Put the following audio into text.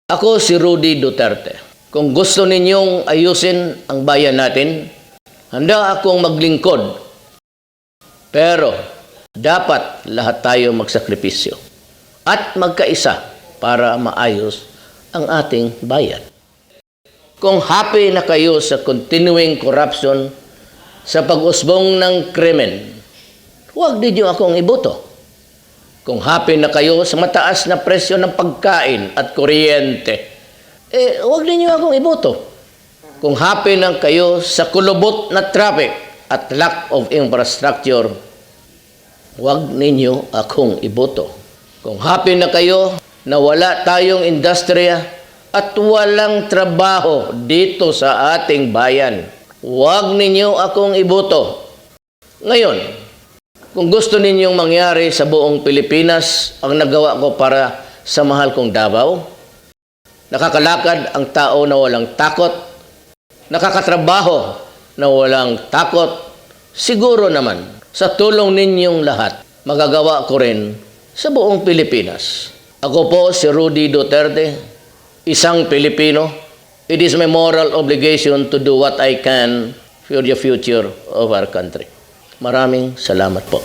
Ako si Rudy Duterte. Kung gusto ninyong ayusin ang bayan natin, handa akong maglingkod. Pero dapat lahat tayo magsakripisyo at magkaisa para maayos ang ating bayan. Kung happy na kayo sa continuing corruption, sa pag-usbong ng krimen, huwag ninyo akong iboto. Kung happy na kayo sa mataas na presyo ng pagkain at kuryente, huwag ninyo akong iboto. Kung happy na kayo sa kulubot na traffic at lack of infrastructure, huwag ninyo akong iboto. Kung happy na kayo na wala tayong industriya at walang trabaho dito sa ating bayan, huwag ninyo akong iboto. Ngayon, kung gusto ninyong mangyari sa buong Pilipinas ang nagawa ko para sa mahal kong Davao, nakakalakad ang tao na walang takot, nakakatrabaho na walang takot, siguro naman sa tulong ninyong lahat, magagawa ko rin sa buong Pilipinas. Ako po si Rudy Duterte, isang Pilipino. It is my moral obligation to do what I can for the future of our country. Maraming salamat po.